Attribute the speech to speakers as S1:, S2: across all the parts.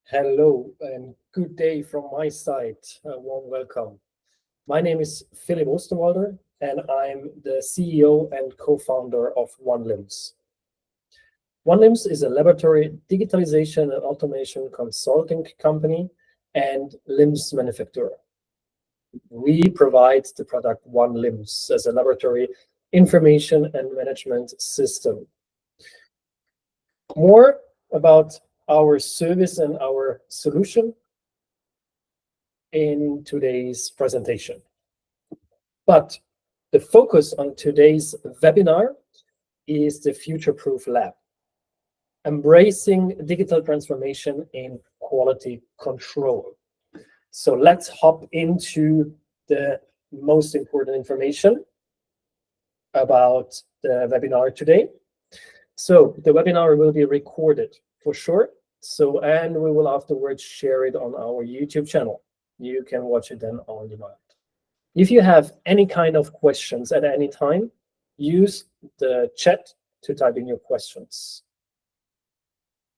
S1: Hello and good day from my side. A warm welcome. My name is Philipp Osterwalder and I'm the CEO and co-founder of OneLimbs. OneLimbs is a laboratory digitalization and automation consulting company and limbs manufacturer. We provide the product OneLimbs as a laboratory information and management system. More about our service and our solution in today's presentation. But the focus on today's webinar is the future-proof lab, embracing digital transformation in quality control. So let's hop into the most important information about the webinar today. So the webinar will be recorded for sure. And we will afterwards share it on our YouTube channel. You can watch it then on demand. If you have any kind of questions at any time, use the chat to type in your questions.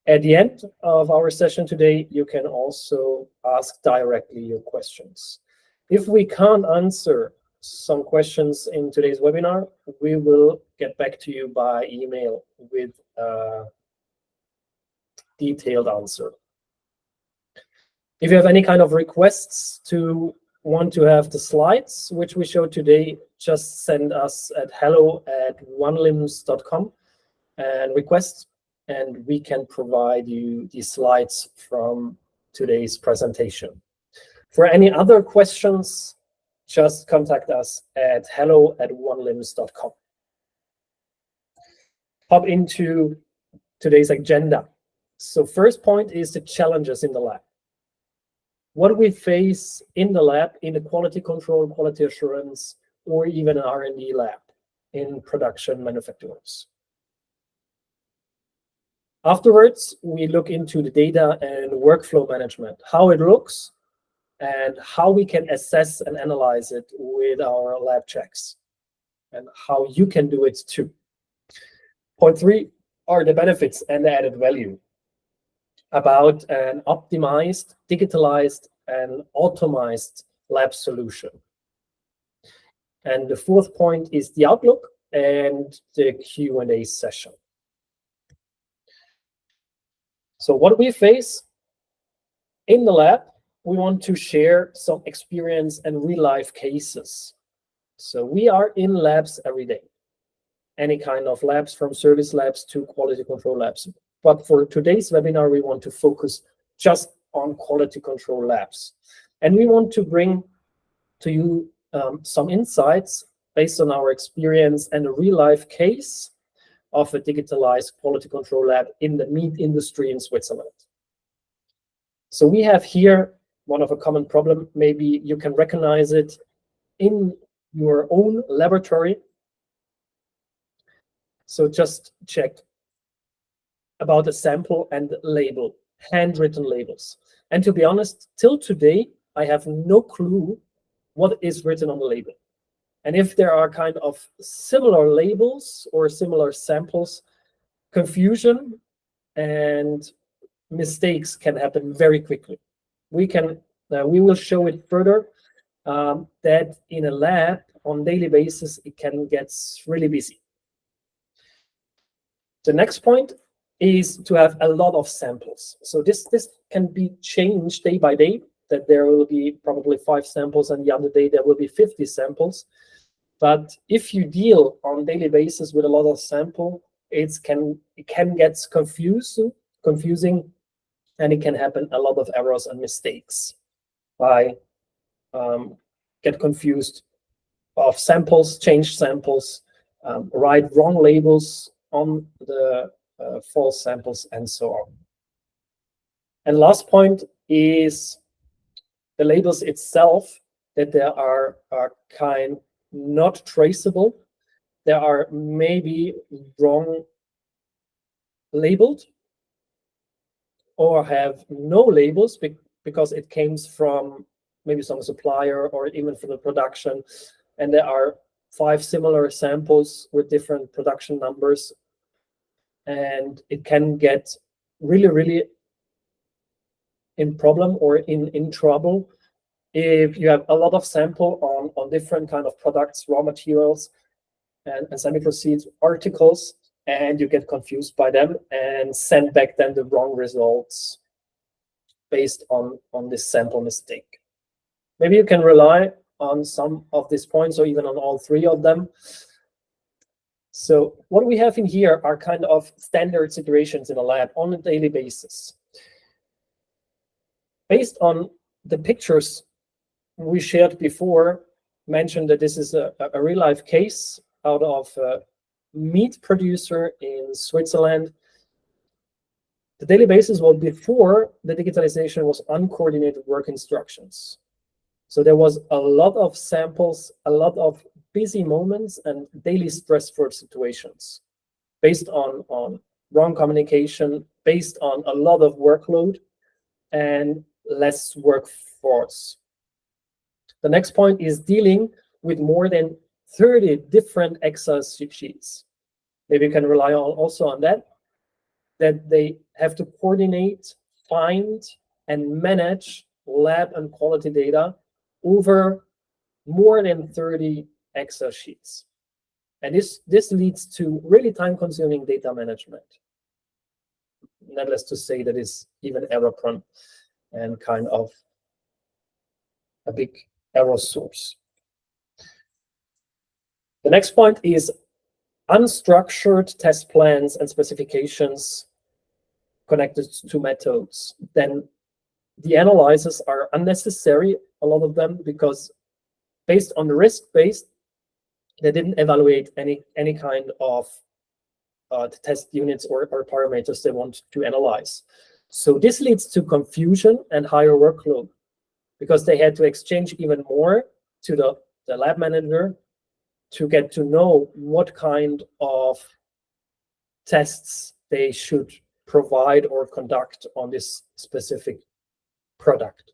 S1: At the end of our session today, you can also ask directly your questions. If we can't answer some questions in today's webinar, we will get back to you by email with a detailed answer. If you have any kind of requests to want to have the slides which we show today, just send us at hello@onelimbs.com and request, and we can provide you the slides from today's presentation. For any other questions, just contact us at hello@onelimbs.com. Hop into today's agenda. So first point is the challenges in the lab. What we face in the lab, in the quality control, quality assurance, or even an R&D lab in production manufacturers. Afterwards, we look into the data and workflow management, how it looks, and how we can assess and analyze it with our lab checks, and how you can do it too. Point 3 are the benefits and the added value about an optimized, digitalized, and automized lab solution. And the 4th point is the outlook and the Q&A session. So what we face in the lab, we want to share some experience and real-life cases. So we are in labs every day. Any kind of labs, from service labs to quality control labs. But for today's webinar, we want to focus just on quality control labs. And we want to bring to you some insights based on our experience and a real-life case of a digitalized quality control lab in the meat industry in Switzerland. So we have here one of a common problem. Maybe you can recognize it in your own laboratory. So just check about a sample and label, handwritten labels. And to be honest, till today, I have no clue what is written on the label. And if there are kind of similar labels or similar samples, confusion and mistakes can happen very quickly. We will show it further that in a lab on a daily basis, it can get really busy. The next point is to have a lot of samples. So this can be changed day by day, that there will be probably 5 samples and the other day there will be 50 samples. But if you deal on a daily basis with a lot of sample, it can get confusing, and it can happen a lot of errors and mistakes by get confused of samples, change samples, write wrong labels on the false samples, and so on. And last point is the labels itself, that there are kind not traceable. There are maybe wrong labeled or have no labels because it came from maybe some supplier or even from the production. And there are 5 similar samples with different production numbers. And it can get really, really in problem or in trouble if you have a lot of sample on different kind of products, raw materials, and semi-proceed articles, and you get confused by them and send back then the wrong results based on this sample mistake. Maybe you can rely on some of these points or even on all three of them. So what we have in here are kind of standard situations in a lab on a daily basis. Based on the pictures we shared before, mentioned that this is a real-life case out of a meat producer in Switzerland. The daily basis was before the digitalization was uncoordinated work instructions. So there was a lot of samples, a lot of busy moments and daily stressful situations based on wrong communication, based on a lot of workload and less workforce. The next point is dealing with more than 30 different Excel sheets. Maybe you can rely on also on that they have to coordinate, find, and manage lab and quality data over more than 30 Excel sheets. And this leads to really time-consuming data management. Needless to say, that is even error-prone and kind of a big error source. The next point is unstructured test plans and specifications connected to methods. Then the analyzers are unnecessary, a lot of them, because based on the risk-based, they didn't evaluate any kind of test units or parameters they want to analyze. So this leads to confusion and higher workload because they had to exchange even more to the lab manager to get to know what kind of tests they should provide or conduct on this specific product.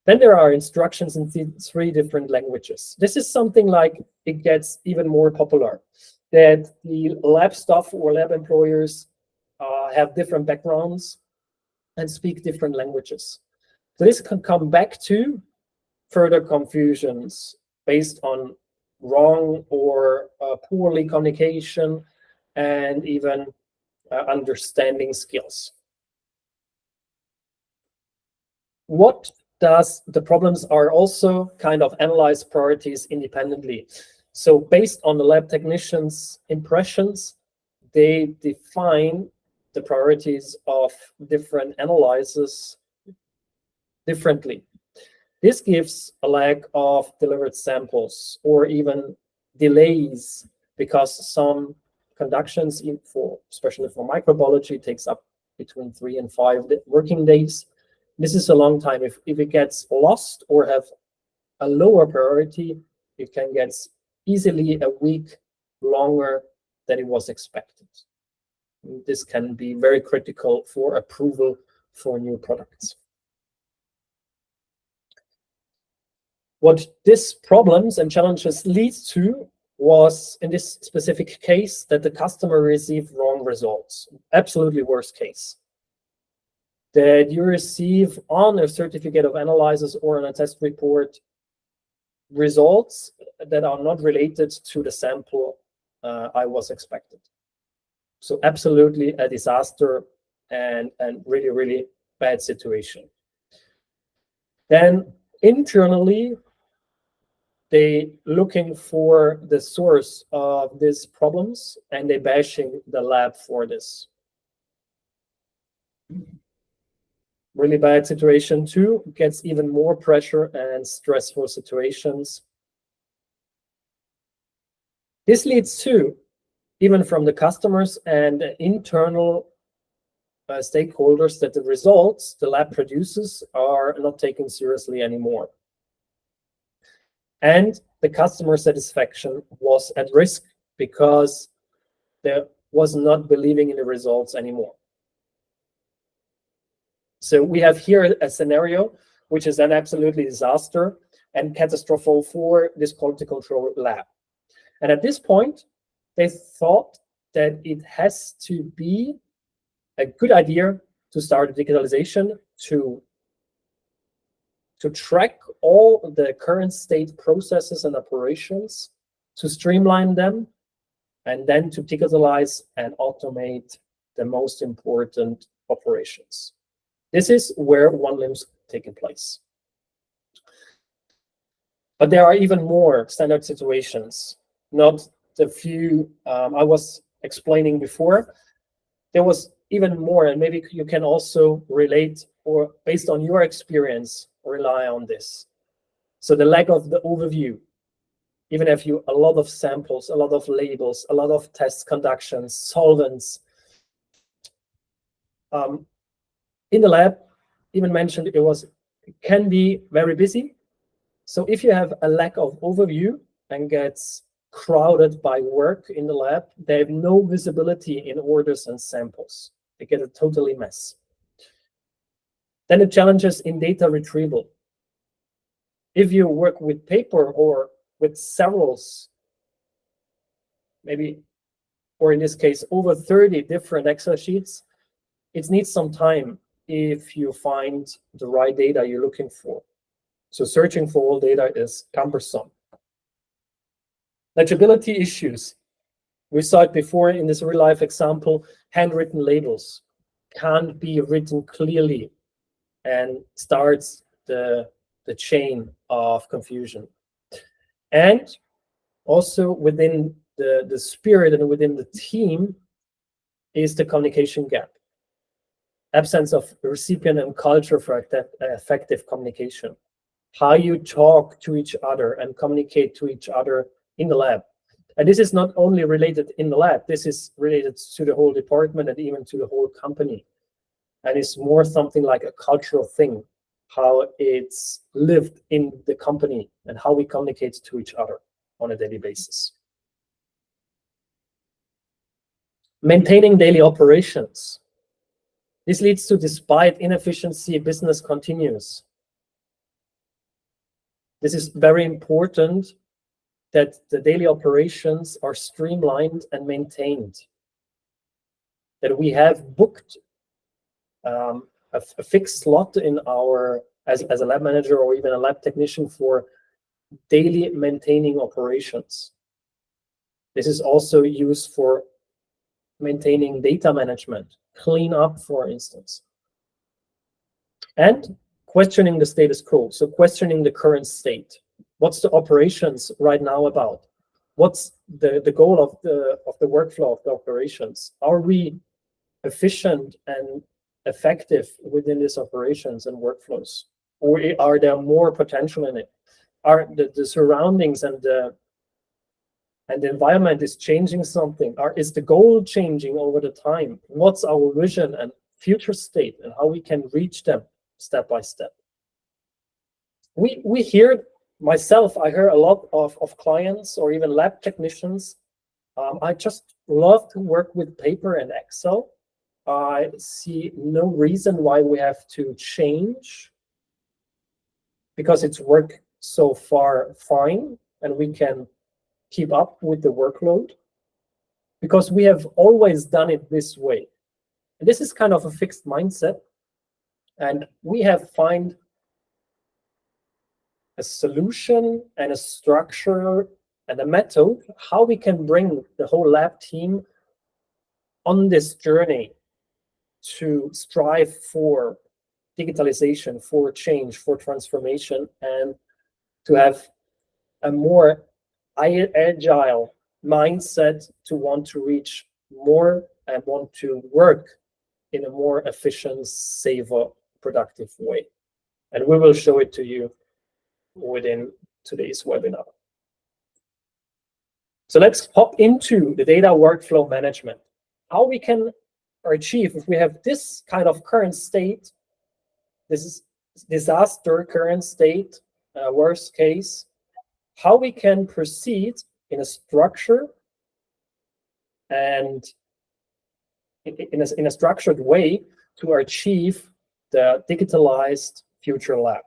S1: Then there are instructions in three different languages. This is something like it gets even more popular, that the lab staff or lab employers have different backgrounds and speak different languages. So this can come back to further confusions based on wrong or poorly communication and even understanding skills. What does the problems are also kind of analyze priorities independently. So based on the lab technicians' impressions, they define the priorities of different analyzers differently. This gives a lack of delivered samples or even delays because some conductions, especially for microbiology, takes up between 3 and 5 working days. This is a long time. If it gets lost or have a lower priority, it can get easily a week longer than it was expected. This can be very critical for approval for new products. What these problems and challenges lead to was, in this specific case, that the customer received wrong results. Absolutely worst case. That you receive on a certificate of analysis or on a test report results that are not related to the sample I was expected. So absolutely a disaster and really, really bad situation. Then internally, they looking for the source of these problems and they bashing the lab for this. Really bad situation too, gets even more pressure and stressful situations. This leads to, even from the customers and internal stakeholders, that the results the lab produces are not taken seriously anymore. And the customer satisfaction was at risk because there was not believing in the results anymore. So we have here a scenario which is an absolutely disaster and catastrophic for this quality control lab. And at this point, they thought that it has to be a good idea to start digitalization, to track all the current state processes and operations, to streamline them, and then to digitalize and automate the most important operations. This is where OneLIM's taking place. But there are even more standard situations, not the few I was explaining before. There was even more, and maybe you can also relate, or based on your experience, rely on this. So the lack of the overview, even if you a lot of samples, a lot of labels, a lot of test conductions, solvents. In the lab, even mentioned it can be very busy. So if you have a lack of overview and gets crowded by work in the lab, they have no visibility in orders and samples. They get a totally mess. Then the challenges in data retrieval. If you work with paper or with several, maybe, or in this case, over 30 different Excel sheets, it needs some time if you find the right data you're looking for. So searching for all data is cumbersome. Legibility issues. We saw it before in this real-life example, handwritten labels can't be written clearly and starts the chain of confusion. And also within the spirit and within the team is the communication gap. Absence of recipient and culture for effective communication. How you talk to each other and communicate to each other in the lab. And this is not only related in the lab, this is related to the whole department and even to the whole company. And it's more something like a cultural thing, how it's lived in the company and how we communicate to each other on a daily basis. Maintaining daily operations. This leads to, despite inefficiency, business continues. This is very important that the daily operations are streamlined and maintained. That we have booked a fixed slot in our, as a lab manager or even a lab technician, for daily maintaining operations. This is also used for maintaining data management, clean up, for instance. And questioning the status quo, so questioning the current state. What's the operations right now about? What's the goal of the workflow of the operations? Are we efficient and effective within these operations and workflows? Or are there more potential in it? Are the surroundings and the environment is changing something? Is the goal changing over the time? What's our vision and future state and how we can reach them step by step? We hear, myself, I hear a lot of clients or even lab technicians. I just love to work with paper and Excel. I see no reason why we have to change, because it's worked so far fine and we can keep up with the workload, because we have always done it this way. And this is kind of a fixed mindset, and we have found a solution and a structure and a method how we can bring the whole lab team on this journey to strive for digitalization, for change, for transformation, and to have a more agile mindset to want to reach more and want to work in a more efficient, safer, productive way. And we will show it to you within today's webinar. So let's hop into the data workflow management. How we can achieve, if we have this kind of current state, this is disaster current state, worst case, how we can proceed in a structure and in a structured way to achieve the digitalized future lab.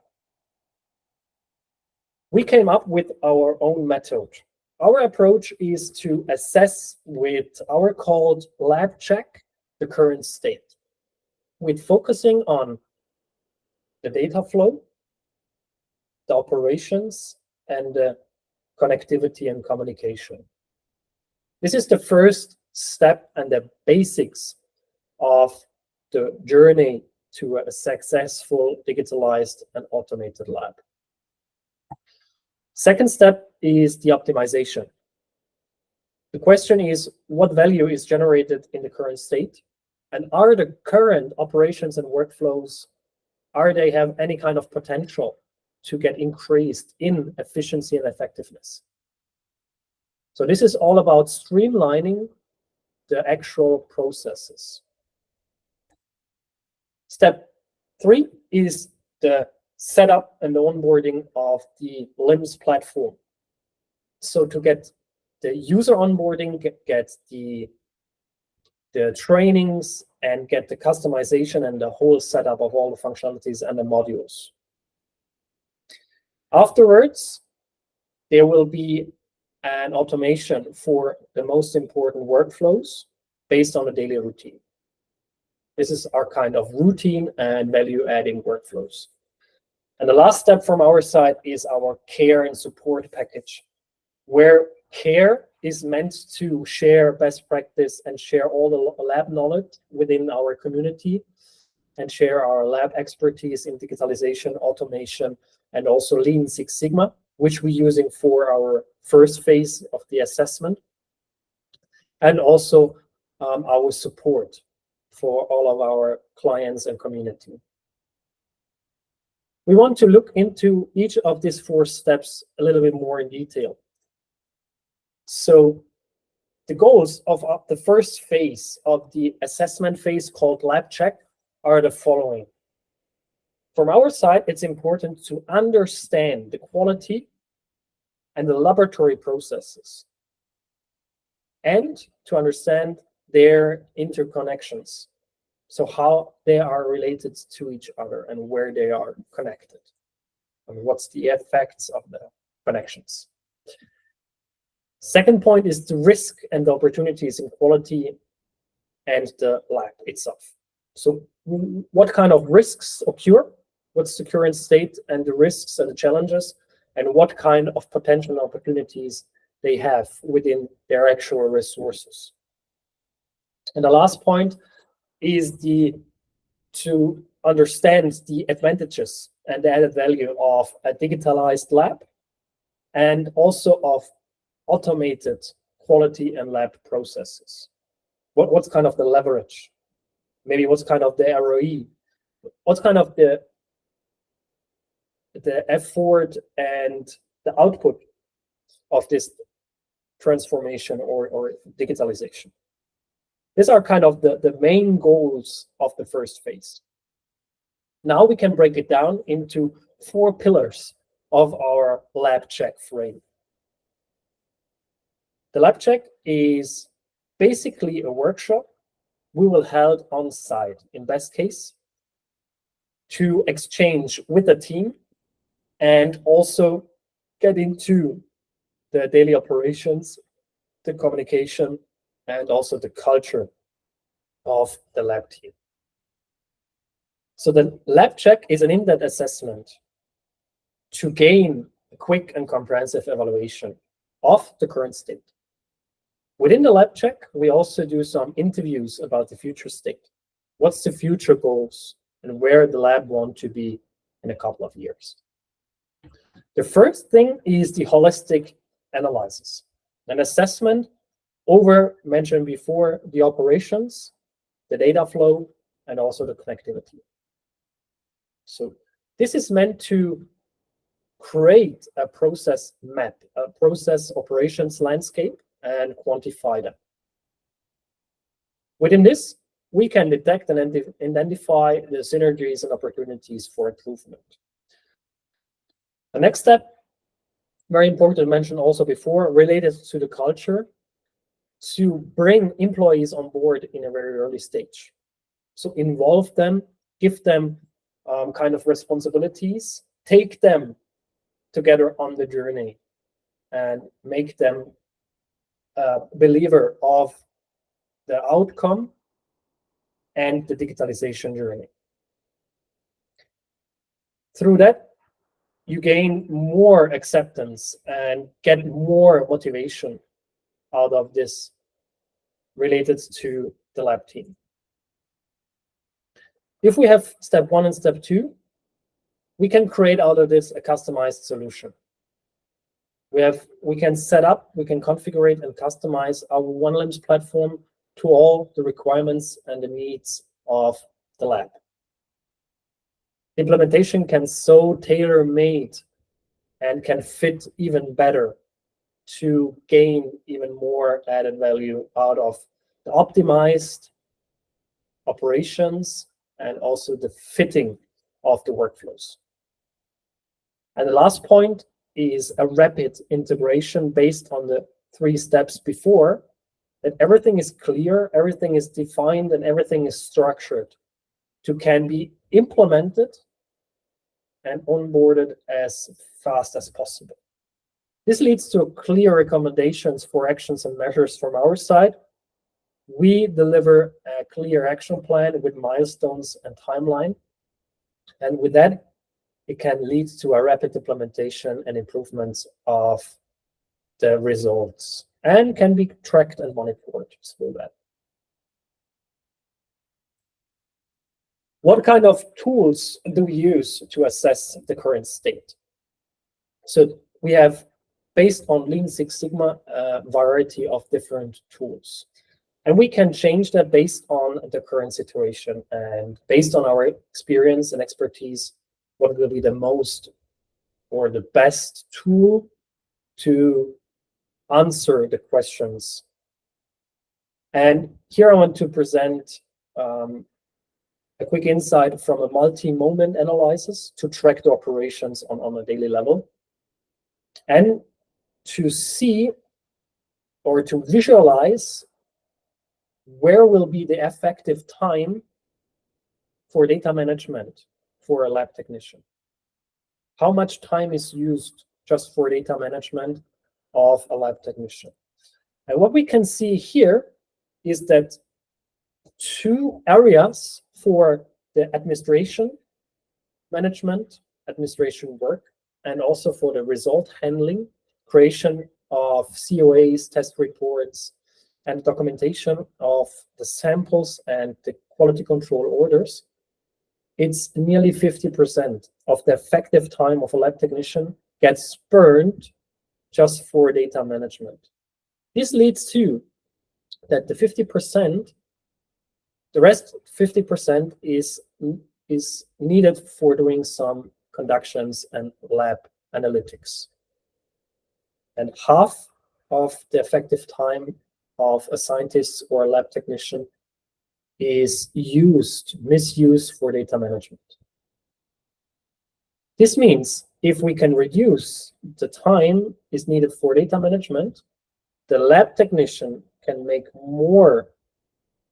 S1: We came up with our own method. Our approach is to assess with our called lab check the current state. with focusing on the data flow, the operations, and the connectivity and communication. This is the first step and the basics of the journey to a successful digitalized and automated lab. Second step is the optimization. The question is, what value is generated in the current state? And are the current operations and workflows, are they have any kind of potential to get increased in efficiency and effectiveness? So this is all about streamlining the actual processes. Step 3 is the setup and the onboarding of the LIMS platform. So to get the user onboarding, get the trainings, and get the customization and the whole setup of all the functionalities and the modules. Afterwards, there will be an automation for the most important workflows based on a daily routine. This is our kind of routine and value-adding workflows. And the last step from our side is our care and support package, where care is meant to share best practice and share all the lab knowledge within our community and share our lab expertise in digitalization, automation, and also Lean Six Sigma, which we're using for our first phase of the assessment, and also our support for all of our clients and community. We want to look into each of these 4 steps a little bit more in detail. So the goals of the first phase of the assessment phase, called lab check, are the following. From our side, it's important to understand the quality and the laboratory processes, and to understand their interconnections. So how they are related to each other and where they are connected, and what's the effects of the connections. Second point is the risk and the opportunities in quality and the lab itself. So what kind of risks occur? What's the current state and the risks and the challenges, and what kind of potential opportunities they have within their actual resources. And the last point is to understand the advantages and the added value of a digitalized lab, and also of automated quality and lab processes. What's kind of the leverage? Maybe what's kind of the ROE? What's kind of the effort and the output of this transformation or digitalization? These are kind of the main goals of the first phase. Now we can break it down into 4 pillars of our lab check frame. The lab check is basically a workshop we will held on site, in best case, to exchange with the team and also get into the daily operations, the communication, and also the culture of the lab team. So the lab check is an in-depth assessment to gain a quick and comprehensive evaluation of the current state. Within the lab check, we also do some interviews about the future state. What's the future goals and where the lab want to be in a couple of years? The first thing is the holistic analysis, an assessment over, mentioned before, the operations, the data flow, and also the connectivity. So this is meant to create a process map, a process operations landscape, and quantify them. Within this, we can detect and identify the synergies and opportunities for improvement. The next step, very important to mention also before, related to the culture, to bring employees on board in a very early stage. So involve them, give them kind of responsibilities, take them together on the journey, and make them a believer of the outcome and the digitalization journey. Through that, you gain more acceptance and get more motivation out of this related to the lab team. If we have step 1 and step 2, we can create out of this a customized solution. We can set up, we can configure and customize our OneLIMS platform to all the requirements and the needs of the lab. Implementation can so tailor-made and can fit even better to gain even more added value out of the optimized operations and also the fitting of the workflows. And the last point is a rapid integration based on the 3 steps before, that everything is clear, everything is defined, and everything is structured to can be implemented and onboarded as fast as possible. This leads to clear recommendations for actions and measures from our side. We deliver a clear action plan with milestones and timeline. And with that, it can lead to a rapid implementation and improvements of the results and can be tracked and monitored through that. What kind of tools do we use to assess the current state? So we have, based on Lean Six Sigma, a variety of different tools. And we can change that based on the current situation and based on our experience and expertise, what will be the most or the best tool to answer the questions. And here I want to present a quick insight from a multi-moment analysis to track the operations on a daily level and to see or to visualize where will be the effective time for data management for a lab technician. How much time is used just for data management of a lab technician? And what we can see here is that 2 areas for the administration management, administration work, and also for the result handling, creation of COAs, test reports, and documentation of the samples and the quality control orders, it's nearly 50% of the effective time of a lab technician gets burned just for data management. This leads to that the 50%, the rest 50% is needed for doing some conductions and lab analytics. And half of the effective time of a scientist or a lab technician is misused for data management. This means if we can reduce the time is needed for data management, the lab technician can make more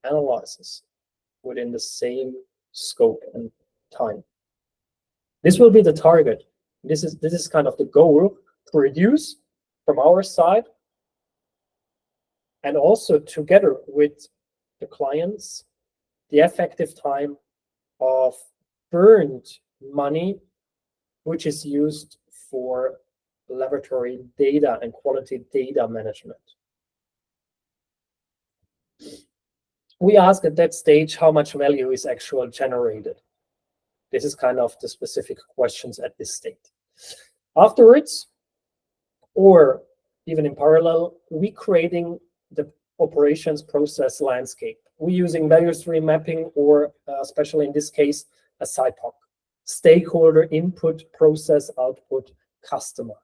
S1: analysis within the same scope and time. This will be the target. This is kind of the goal to reduce from our side, and also together with the clients, the effective time of burned money, which is used for laboratory data and quality data management. We ask at that stage how much value is actually generated. This is kind of the specific questions at this state. Afterwards, or even in parallel, we creating the operations process landscape. We're using value stream mapping, or especially in this case, a SIPOC, stakeholder input, process output, customer.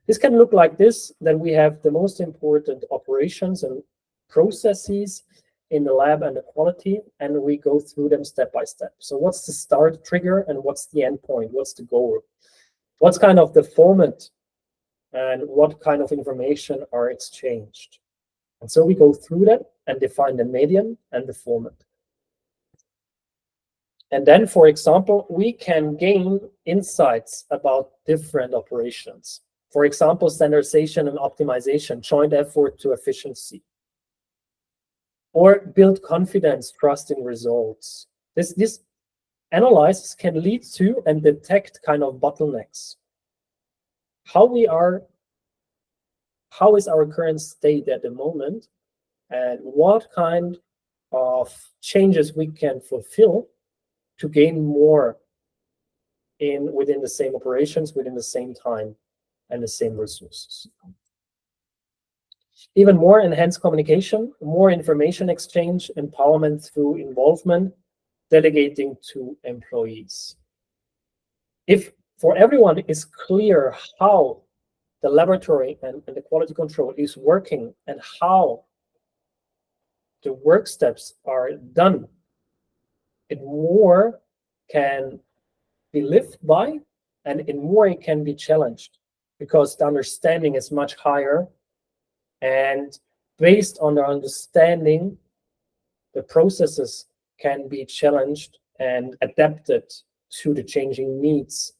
S1: This can look like this. Then we have the most important operations and processes in the lab and the quality, and we go through them step by step. So what's the start trigger and what's the end point? What's the goal? What's kind of the format and what kind of information are exchanged? And so we go through that and define the medium and the format. And then, for example, we can gain insights about different operations. For example, standardization and optimization, joint effort to efficiency. or build confidence, trust in results. This analysis can lead to and detect kind of bottlenecks. How is our current state at the moment, and what kind of changes we can fulfill to gain more within the same operations, within the same time and the same resources. Even more enhanced communication, more information exchange, empowerment through involvement, delegating to employees. If for everyone is clear how the laboratory and the quality control is working and how the work steps are done, it more can be lived by, and in more it can be challenged, because the understanding is much higher, and based on the understanding, the processes can be challenged and adapted to the changing needs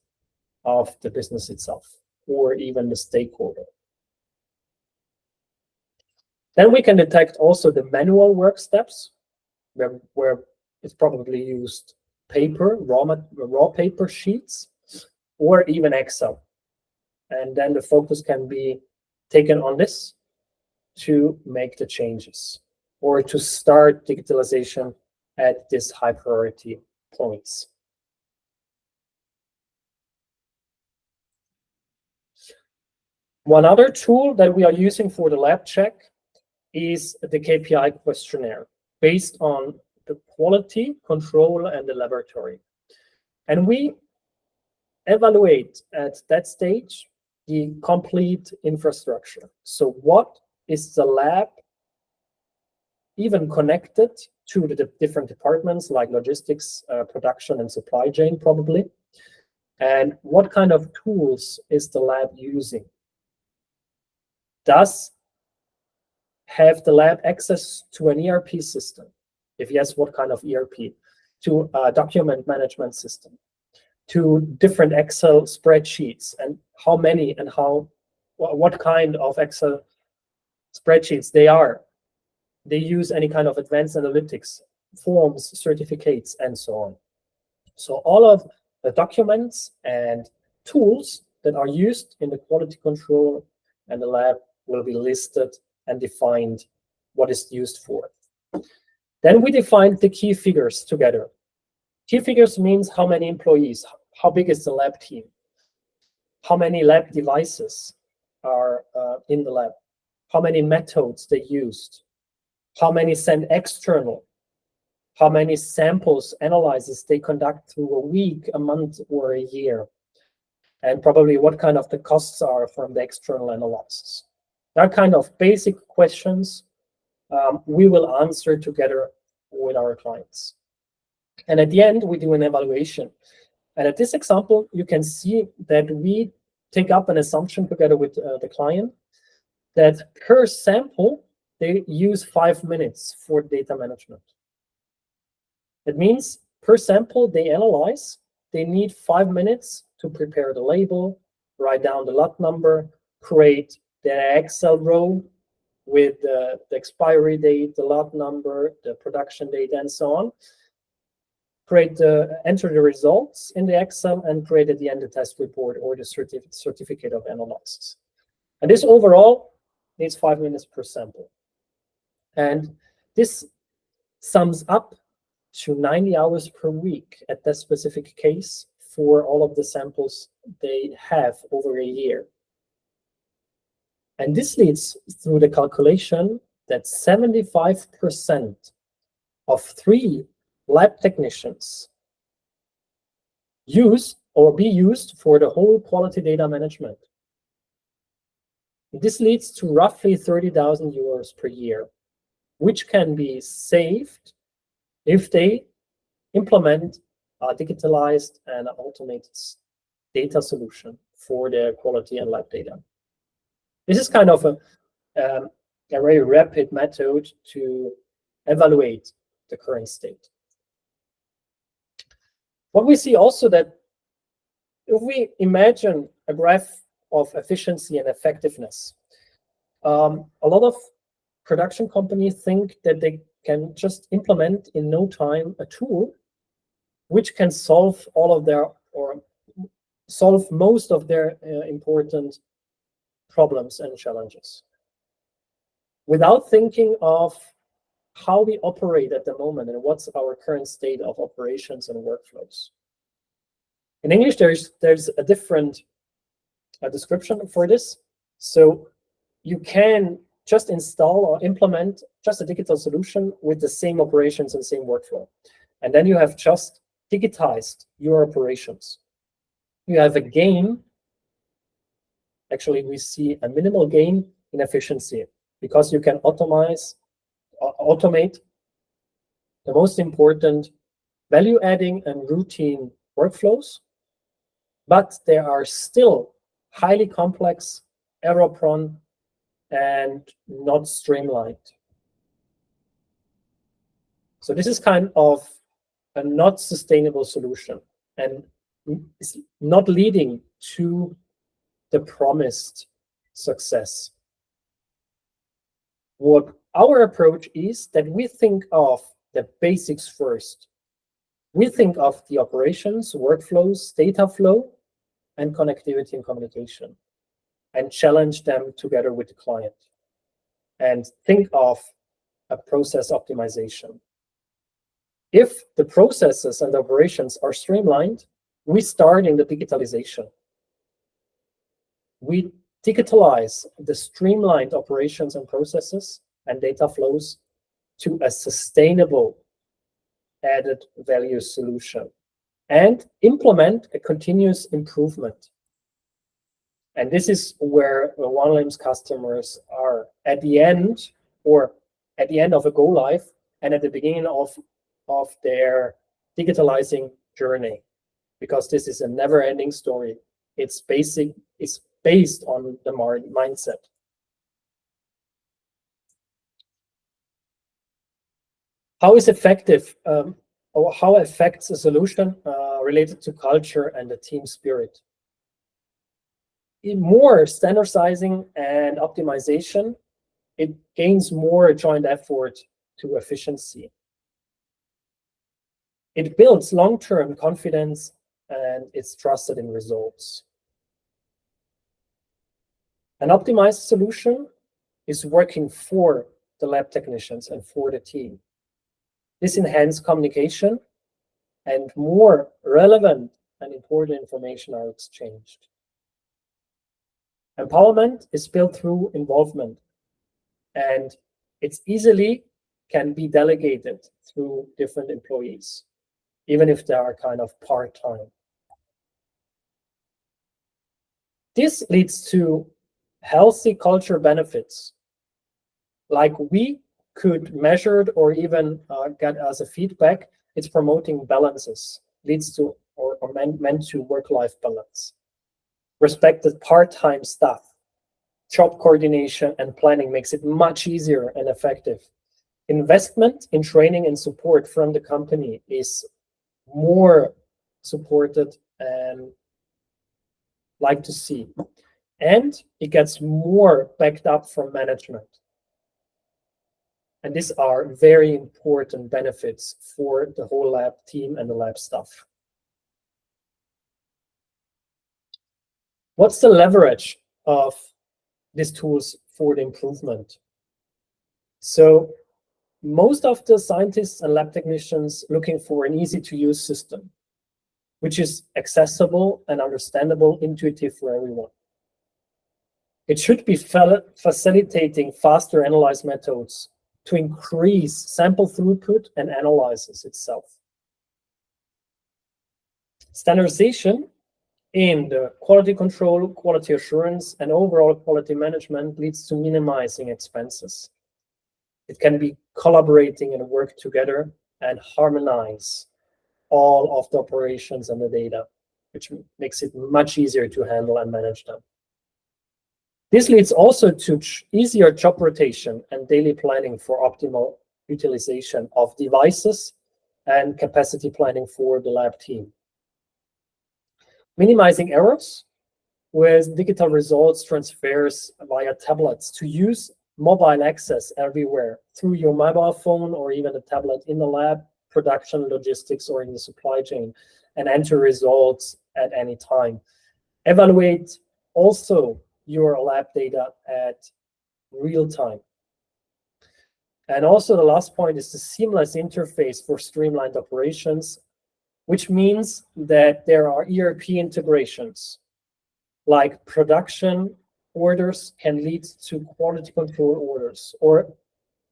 S1: of the business itself or even the stakeholder. Then we can detect also the manual work steps where it's probably used paper, raw paper sheets, or even Excel. And then the focus can be taken on this to make the changes or to start digitalization at this high priority points. One other tool that we are using for the lab check is the KPI questionnaire based on the quality control and the laboratory. And we evaluate at that stage the complete infrastructure. So what is the lab even connected to the different departments like logistics, production, and supply chain probably? And what kind of tools is the lab using? Does have the lab access to an ERP system? If yes, what kind of ERP? To a document management system? To different Excel spreadsheets, and how many and what kind of Excel spreadsheets they are? They use any kind of advanced analytics, forms, certificates, and so on. So all of the documents and tools that are used in the quality control and the lab will be listed and defined what is used for. Then we define the key figures together. Key figures means how many employees, how big is the lab team, how many lab devices are in the lab, how many methods they used, how many sent external, how many samples, analyses they conduct through a week, a month, or a year, and probably what kind of the costs are from the external analysis. That kind of basic questions we will answer together with our clients. And at the end, we do an evaluation. And at this example, you can see that we take up an assumption together with the client that per sample, they use 5 minutes for data management. It means per sample they analyze, they need 5 minutes to prepare the label, write down the lot number, create the Excel row with the expiry date, the lot number, the production date, and so on. Enter the results in the Excel and create at the end the test report or the certificate of analysis. And this overall needs 5 minutes per sample. And this sums up to 90 hours per week at that specific case for all of the samples they have over a year. And this leads through the calculation that 75% of 3 lab technicians use or be used for the whole quality data management. This leads to roughly 30,000 euros per year, which can be saved if they implement a digitalized and automated data solution for their quality and lab data. This is kind of a very rapid method to evaluate the current state. What we see also that if we imagine a graph of efficiency and effectiveness, a lot of production companies think that they can just implement in no time a tool which can solve all of their, or solve most of their important problems and challenges without thinking of how we operate at the moment and what's our current state of operations and workflows. In English, there's a different description for this. So you can just install or implement just a digital solution with the same operations and same workflow. And then you have just digitized your operations. You have a gain. Actually, we see a minimal gain in efficiency because you can automate the most important value-adding and routine workflows, but they are still highly complex, error-prone, and not streamlined. So this is kind of a not sustainable solution and is not leading to the promised success. What our approach is that we think of the basics first. We think of the operations, workflows, data flow, and connectivity and communication, and challenge them together with the client. And think of a process optimization. If the processes and operations are streamlined, we start in the digitalization. We digitalize the streamlined operations and processes and data flows to a sustainable added value solution and implement a continuous improvement. And this is where the OneLIMS customers are at the end, or at the end of a go live and at the beginning of their digitalizing journey, because this is a never-ending story. It's based on the mindset. How is effective, or how affects a solution related to culture and the team spirit? In more standardizing and optimization, it gains more joint effort to efficiency. It builds long-term confidence and it's trusted in results. An optimized solution is working for the lab technicians and for the team. This enhances communication and more relevant and important information are exchanged. Empowerment is built through involvement, and it's easily can be delegated through different employees, even if they are kind of part-time. This leads to healthy culture benefits, like we could measure it or even get as a feedback. It's promoting balances, leads to or meant to work-life balance. Respected part-time staff, job coordination and planning makes it much easier and effective. Investment in training and support from the company is more supported and like to see. And it gets more backed up from management. And these are very important benefits for the whole lab team and the lab staff. What's the leverage of these tools for the improvement? So most of the scientists and lab technicians looking for an easy-to-use system, which is accessible and understandable, intuitive for everyone. It should be facilitating faster analyze methods to increase sample throughput and analysis itself. Standardization in the quality control, quality assurance, and overall quality management leads to minimizing expenses. It can be collaborating and work together and harmonize all of the operations and the data, which makes it much easier to handle and manage them. This leads also to easier job rotation and daily planning for optimal utilization of devices and capacity planning for the lab team. Minimizing errors with digital results transfers via tablets to use mobile access everywhere through your mobile phone or even a tablet in the lab, production, logistics, or in the supply chain, and enter results at any time. Evaluate also your lab data at real time. And also the last point is the seamless interface for streamlined operations, which means that there are ERP integrations, like production orders can lead to quality control orders, or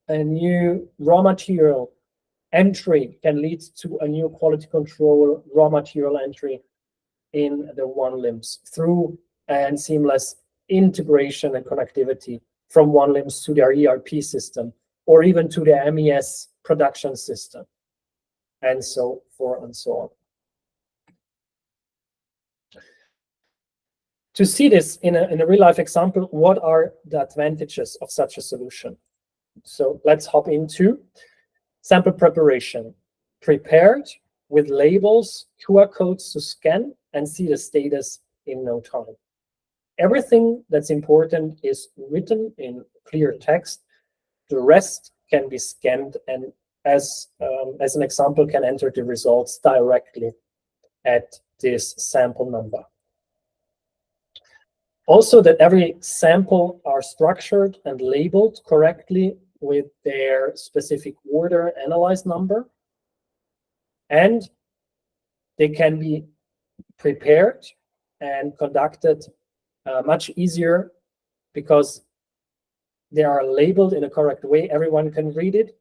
S1: a new raw material entry can lead to a new quality control raw material entry in the one LIMS through and seamless integration and connectivity from one LIMS to their ERP system, or even to the MES production system, and so forth and so on. To see this in a real-life example, what are the advantages of such a solution? So let's hop into sample preparation. Prepared with labels, QR codes to scan and see the status in no time. Everything that's important is written in clear text. The rest can be scanned and as an example can enter the results directly at this sample number. Also, that every sample are structured and labeled correctly with their specific order analyze number. And they can be prepared and conducted much easier because they are labeled in a correct way. Everyone can read it.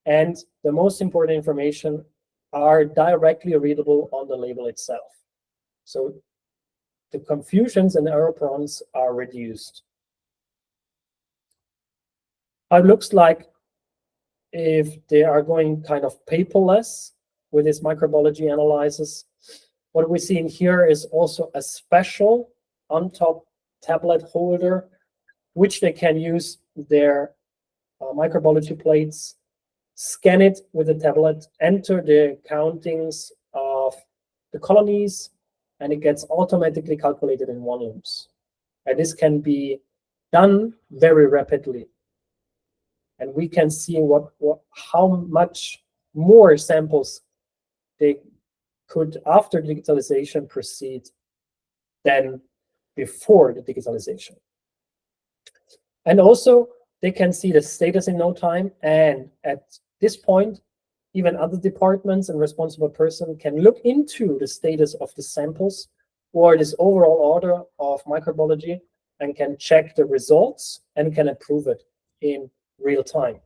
S1: And the most important information are directly readable on the label itself. So the confusions and error prompts are reduced. It looks like if they are going kind of paperless with this microbiology analysis, what we see in here is also a special on top tablet holder, which they can use their microbiology plates, scan it with the tablet, enter the countings of the colonies, and it gets automatically calculated in one LIMS. And this can be done very rapidly. And we can see how much more samples they could, after digitalization, proceed than before the digitalization. And also, they can see the status in no time. And at this point, even other departments and responsible person can look into the status of the samples or this overall order of microbiology and can check the results and can approve it in real time.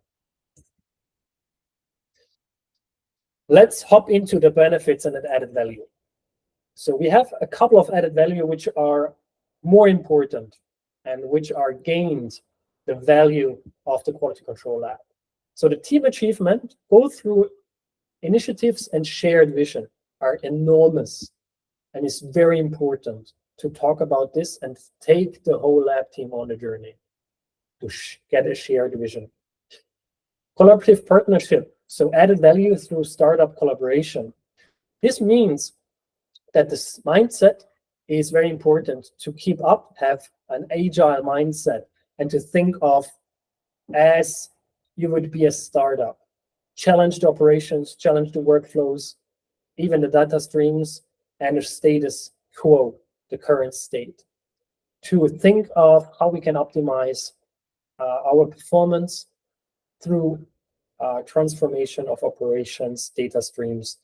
S1: Let's hop into the benefits and the added value. So we have a couple of added value which are more important and which are gained the value of the quality control lab. So the team achievement, both through initiatives and shared vision, are enormous, and it's very important to talk about this and take the whole lab team on the journey to get a shared vision. Collaborative partnership, so added value through startup collaboration. This means that this mindset is very important to keep up, have an agile mindset, and to think of as you would be a startup. Challenge the operations, challenge the workflows, even the data streams, and the status quo, the current state. To think of how we can optimize our performance through transformation of operations, data streams,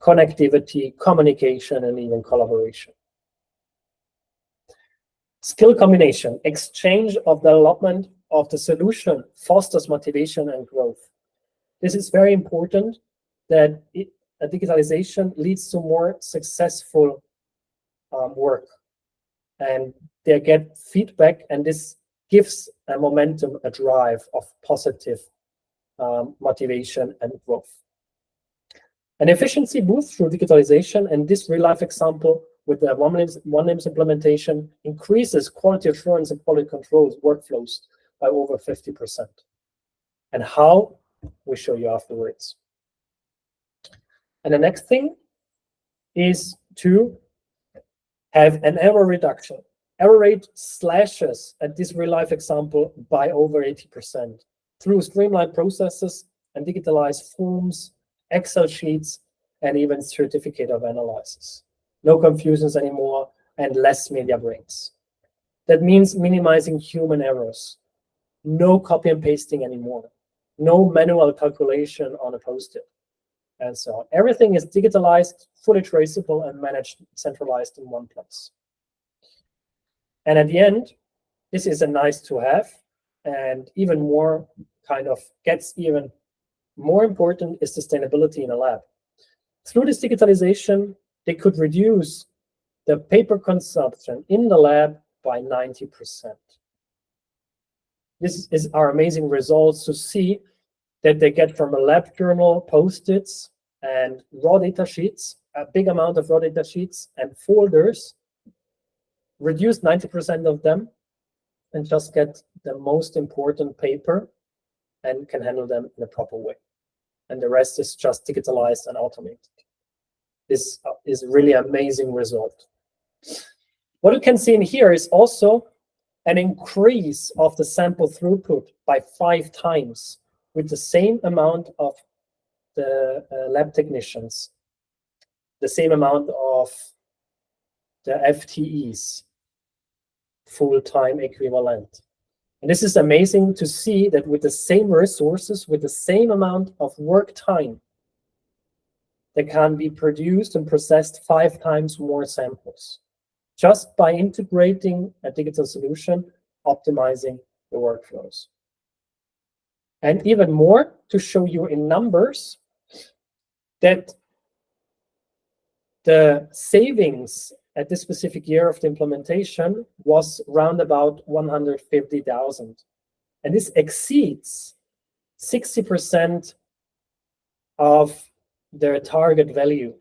S1: connectivity, communication, and even collaboration. Skill combination, exchange of development of the solution fosters motivation and growth. This is very important that digitalization leads to more successful work, and they get feedback, and this gives a momentum, a drive of positive motivation and growth. An efficiency boost through digitalization, and this real-life example with the one LIMS implementation increases quality assurance and quality controls workflows by over 50%. And how? We show you afterwards. And the next thing is to have an error reduction. Error rate slashes at this real-life example by over 80% through streamlined processes and digitalized forms, Excel sheets, and even certificate of analysis. No confusions anymore and less media breaks. That means minimizing human errors. No copy and pasting anymore. No manual calculation on a post-it, and so on. Everything is digitalized, fully traceable, and managed centralized in one place. And at the end, this is a nice to have, and even more kind of gets even more important is sustainability in a lab. Through this digitalization, they could reduce the paper consumption in the lab by 90%. This is our amazing results to see that they get from a lab journal, post-its, and raw data sheets, a big amount of raw data sheets and folders, reduce 90% of them, and just get the most important paper and can handle them in a proper way. And the rest is just digitalized and automated. This is really amazing result. What you can see in here is also an increase of the sample throughput by 5 times with the same amount of the lab technicians, the same amount of the FTEs, full-time equivalent. And this is amazing to see that with the same resources, with the same amount of work time, that can be produced and processed 5 times more samples, just by integrating a digital solution, optimizing the workflows. And even more, to show you in numbers, that the savings at this specific year of the implementation was round about 150,000. And this exceeds 60% of their target value.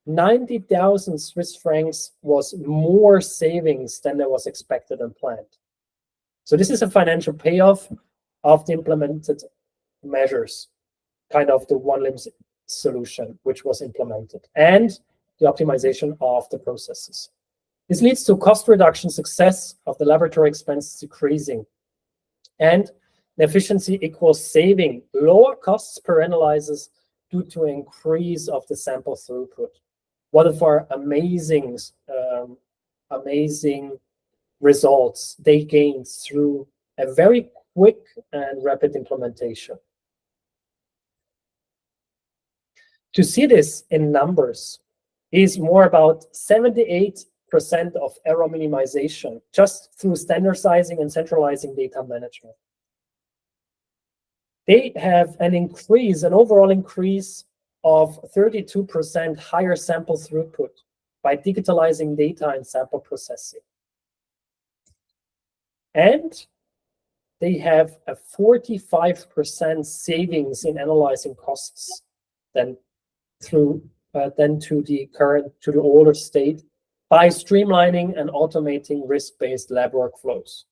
S1: 90,000 Swiss francs was more savings than there was expected and planned. So this is a financial payoff of the implemented measures, kind of the one-limb solution which was implemented, and the optimization of the processes. This leads to cost reduction success of the laboratory expenses decreasing, and the efficiency equals saving lower costs per analysis due to increase of the sample throughput. What of our amazing results they gained through a very quick and rapid implementation. To see this in numbers is more about 78% of error minimization just through standardizing and centralizing data management. They have an increase, an overall increase of 32% higher sample throughput by digitalizing data and sample processing. And they have a 45% savings in analyzing costs than to the older state by streamlining and automating risk-based lab workflows.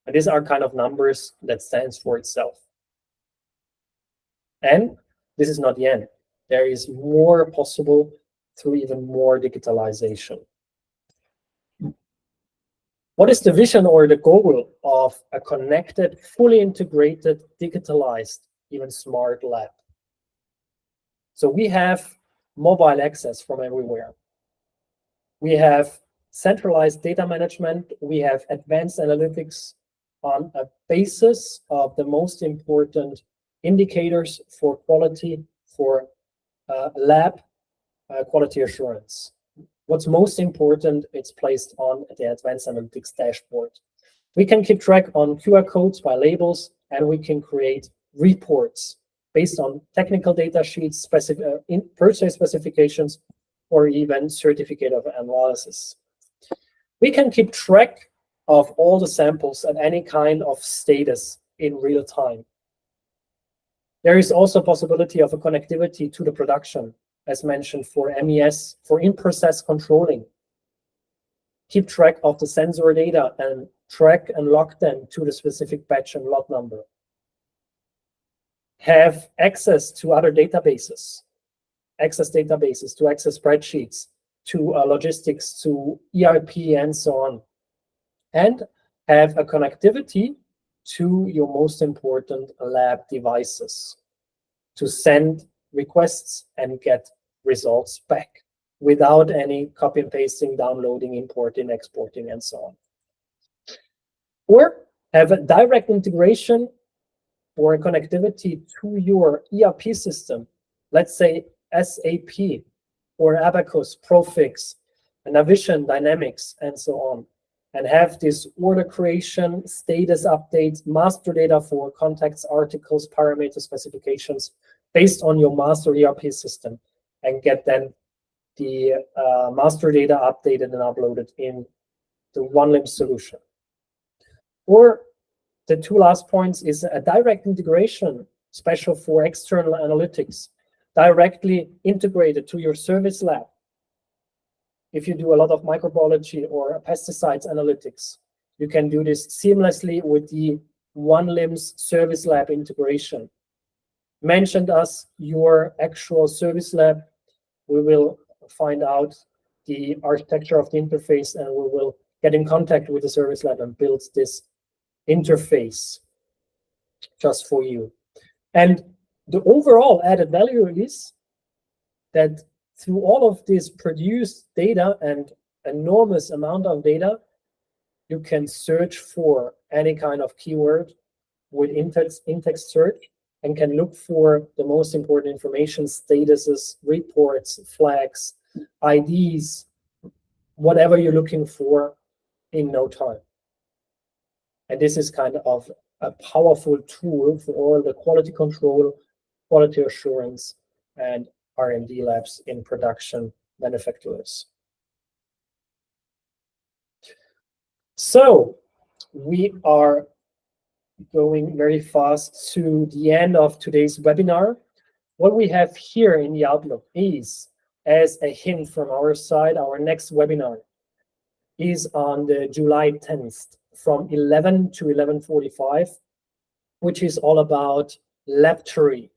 S1: And these are kind of numbers that stands for itself. And this is not the end. There is more possible through even more digitalization. What is the vision or the goal of a connected, fully integrated, digitalized, even smart lab? So we have mobile access from everywhere. We have centralized data management. We have advanced analytics on a basis of the most important indicators for quality, for lab quality assurance. What's most important, it's placed on the advanced analytics dashboard. We can keep track on QR codes by labels, and we can create reports based on technical data sheets, purchase specifications, or even certificate of analysis. We can keep track of all the samples at any kind of status in real time. There is also a possibility of a connectivity to the production, as mentioned for MES, for in-process controlling. Keep track of the sensor data and track and log them to the specific batch and lot number. Have access to other databases, to access spreadsheets, to logistics, to ERP, and so on, and have a connectivity to your most important lab devices to send requests and get results back without any copy and pasting, downloading, importing, exporting, and so on. Or have a direct integration or a connectivity to your ERP system, let's say SAP or Abacus, Profix, Navision, Dynamics, and so on, and have this order creation, status updates, master data for contacts, articles, parameter specifications based on your master ERP system, and get then the master data updated and uploaded in the OneLIMS solution. Or the two last points is a direct integration, special for external analytics, directly integrated to your service lab. If you do a lot of microbiology or pesticides analytics, you can do this seamlessly with the OneLIMS service lab integration. Mention us your actual service lab. We will find out the architecture of the interface, and we will get in contact with the service lab and build this interface just for you. And the overall added value is that through all of this produced data and enormous amount of data, you can search for any kind of keyword with in-text search and can look for the most important information, statuses, reports, flags, IDs, whatever you're looking for in no time. And this is kind of a powerful tool for all the quality control, quality assurance, and R&D labs in production manufacturers. So we are going very fast to the end of today's webinar. What we have here in the Outlook is, as a hint from our side, our next webinar is on the July 10th from 11 to 11:45, which is all about laboratory,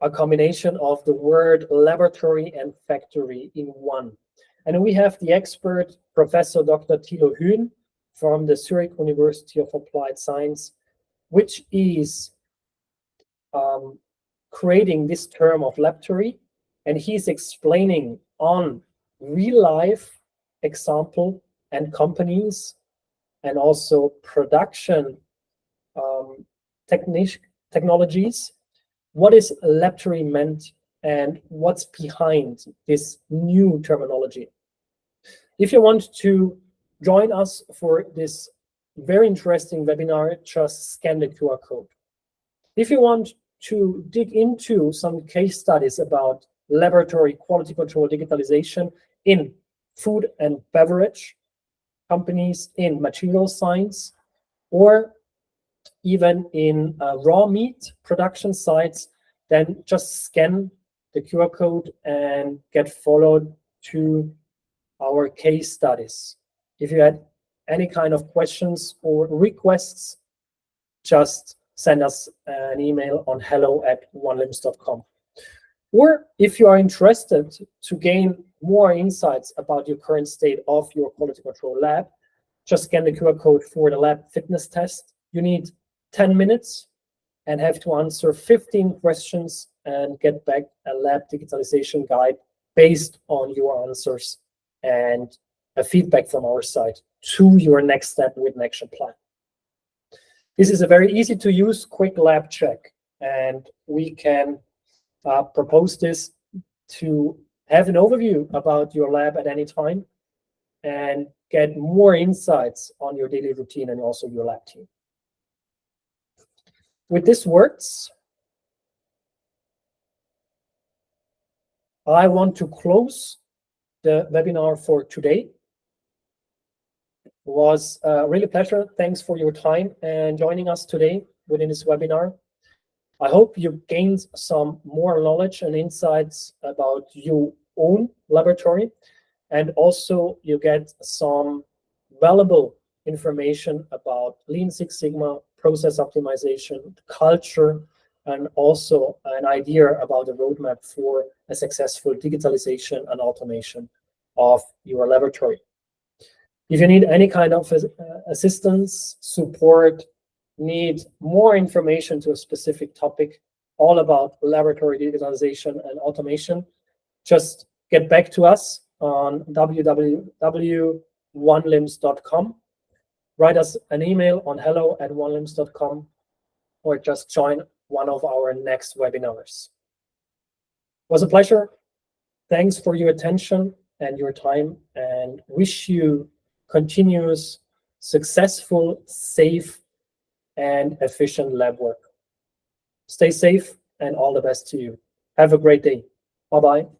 S1: a combination of the word laboratory and factory in one. And we have the expert, Professor Dr. Thilo Hühn from the Zurich University of Applied Science, which is creating this term of laboratory, and he's explaining on real-life example and companies and also production technologies, what is laboratory meant and what's behind this new terminology. If you want to join us for this very interesting webinar, just scan the QR code. If you want to dig into some case studies about laboratory quality control digitalization in food and beverage companies, in material science, or even in raw meat production sites, then just scan the QR code and get followed to our case studies. If you had any kind of questions or requests, just send us an email on hello@onelims.com. Or if you are interested to gain more insights about your current state of your quality control lab, just scan the QR code for the lab fitness test. You need 10 minutes and have to answer 15 questions and get back a lab digitalization guide based on your answers and a feedback from our side to your next step with an action plan. This is a very easy to use, quick lab check, and we can propose this to have an overview about your lab at any time and get more insights on your daily routine and also your lab team. With these words, I want to close the webinar for today. It was really a pleasure. Thanks for your time and joining us today within this webinar. I hope you gained some more knowledge and insights about your own laboratory, and also you get some valuable information about Lean Six Sigma, process optimization, culture, and also an idea about a roadmap for a successful digitalization and automation of your laboratory. If you need any kind of assistance, support, need more information to a specific topic, all about laboratory digitalization and automation, just get back to us on www.onelimbs.com. Write us an email on hello@onelimbs.com, or just join one of our next webinars. It was a pleasure. Thanks for your attention and your time, and wish you continuous, successful, safe, and efficient lab work. Stay safe and all the best to you. Have a great day. Bye-bye.